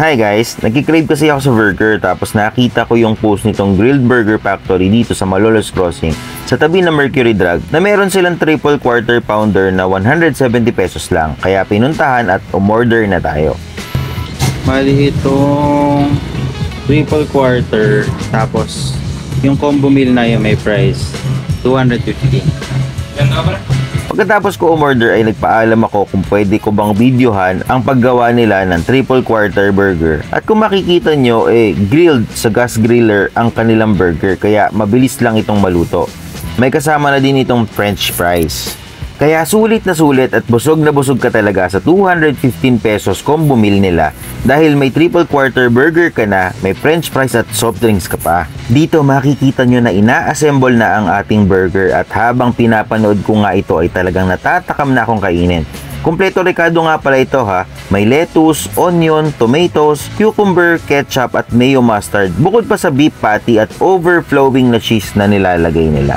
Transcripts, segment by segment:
Hi guys, nagkikrave kasi ako sa burger tapos nakita ko yung post nitong Grilled Burger Factory dito sa Malolos Crossing sa tabi ng Mercury Drug na meron silang triple quarter pounder na 170 pesos lang. Kaya pinuntahan at umorder na tayo. Mali itong triple quarter tapos yung combo meal na yung may price 250. Pagkatapos ko umorder ay nagpaalam ako kung pwede ko bang videohan ang paggawa nila ng triple quarter burger. At kung makikita nyo, grilled sa gas griller ang kanilang burger kaya mabilis lang itong maluto. May kasama na din itong french fries. Kaya sulit na sulit at busog na busog ka talaga sa 215 pesos combo meal nila dahil may triple quarter burger ka na, may french fries at soft drinks ka pa. Dito makikita nyo na ina-assemble na ang ating burger at habang pinapanood ko nga ito ay talagang natatakam na akong kainin. Kumpleto rekado nga pala ito ha, may lettuce, onion, tomatoes, cucumber, ketchup at mayo mustard bukod pa sa beef patty at overflowing na cheese na nilalagay nila.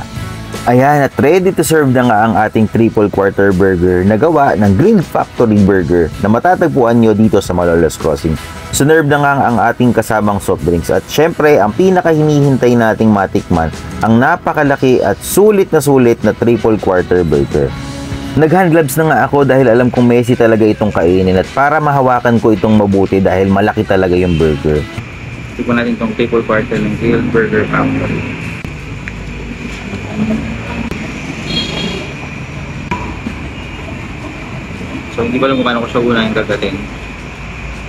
Ayan, at ready to serve na nga ang ating triple quarter burger na gawa ng Grilled Factory Burger na matatagpuan nyo dito sa Malolos Crossing. Sunerve na nga ang ating kasamang soft drinks at syempre ang pinakahinihintay nating matikman ang napakalaki at sulit na triple quarter burger. Nag-hand gloves na nga ako dahil alam kong messy talaga itong kainin at para mahawakan ko itong mabuti dahil malaki talaga yung burger. Tignan natin itong triple quarter ng Grilled Burger Factory. So hindi ko alam kung paano ko siya unang gagatin,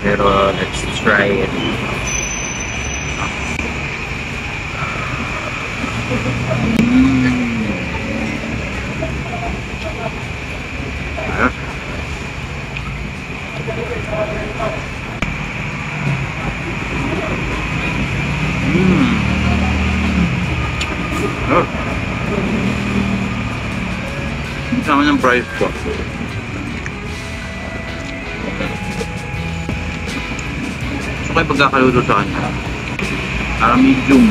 pero let's try it. Sama ng price ko. So kayo pagkakaluto sa kanya, medium,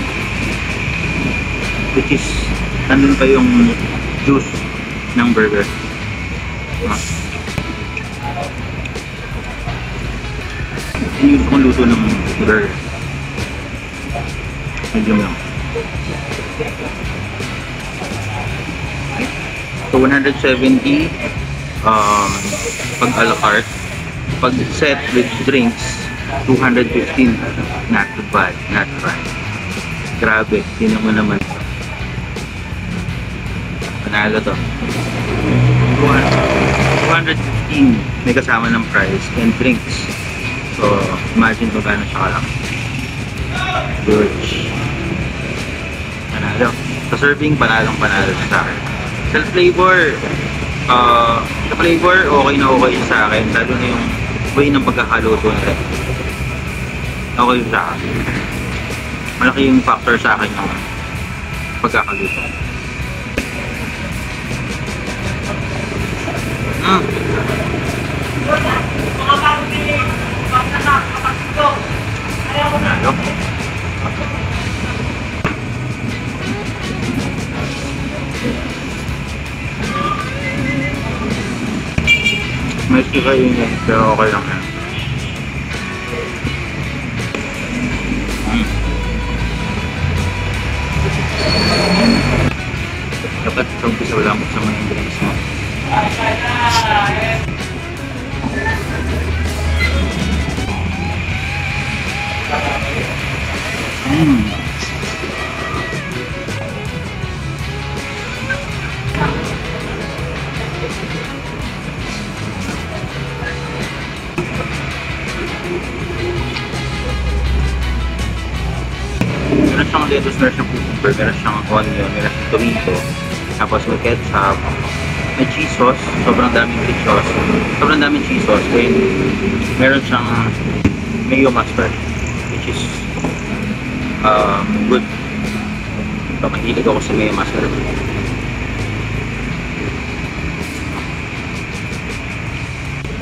which is nandun pa yung juice ng burger. Yung gusto kong luto ng burger, medium lang. So 170 pag a la carte, pag set with drinks 215. Not too bad, not bad. Grabe, tingnan mo naman. Panalo to. 215 may kasama ng price and drinks. So imagine kung gaano siya kalaki. Good. Panalo. Sa serving, panalo sa akin. Sa flavor, okay na okay sa akin, lalo na yung way ng pagkakaluto nila. Okay sa akin. Malaki yung factor sa akin yung pagkakaluto. May sika yun yan, pero okay lang yan. Dapat itong pisaw lang sa mga ingredients mo. Meron siyang lettuce, meron siyang cucumber, meron siyang onion, meron siyang tomato, tapos may ketchup, may cheese sauce, sobrang daming cheese sauce, and meron siyang mayo mustard, which is good. So, mahilig ako sa mayo mustard.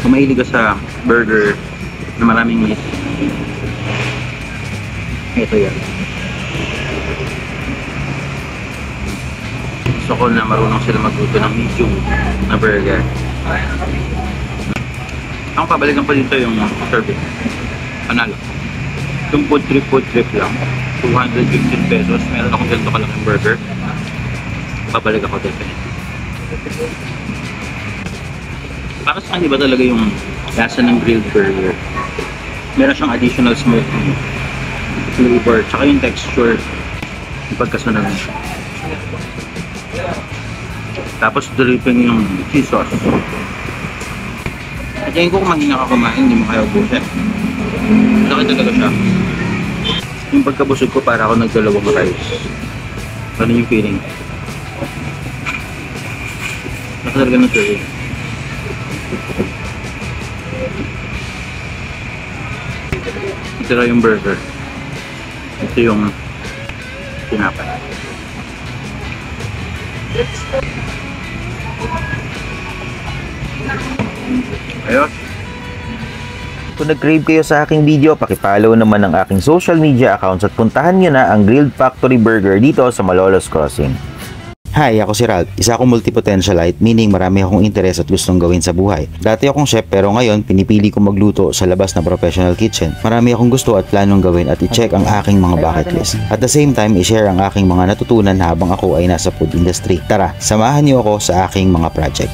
Kung mahilig ka sa burger na maraming meat, ito yan. Gusto ko na marunong sila magluto ng medium na burger. Ang pabalikan pa dito yung serving. panalo. Yung food trip lang. 215 pesos. Meron akong ganito kalaking burger. Babalik ako definitely. Para sa akin, iba talaga yung lasa ng grilled burger. Meron siyang additional smoky flavor, tsaka yung texture, yung pagkasunod. Tapos dripping yung cheese sauce. At tingin ko kung mahina ka kumain, hindi mo kaya ubusin. Laki talaga siya. Yung pagkabusog ko, para ako nagdalawang rice. Ano yung feeling? Laki talaga ng curry. Ito yung burger. Ito yung tinapay. Ayos. Kung nag-crave kayo sa aking video, pakipollow naman ang aking social media accounts at puntahan nyo na ang Grilled Factory Burger dito sa Malolos Crossing. Hi, ako si Ralph. Isa akong multipotentialite, meaning marami akong interes at gustong gawin sa buhay. Dati akong chef pero ngayon pinipili kong magluto sa labas na professional kitchen. Marami akong gusto at planong gawin at i-check ang aking mga bucket list. At the same time, i-share ang aking mga natutunan habang ako ay nasa food industry. Tara, samahan niyo ako sa aking mga project.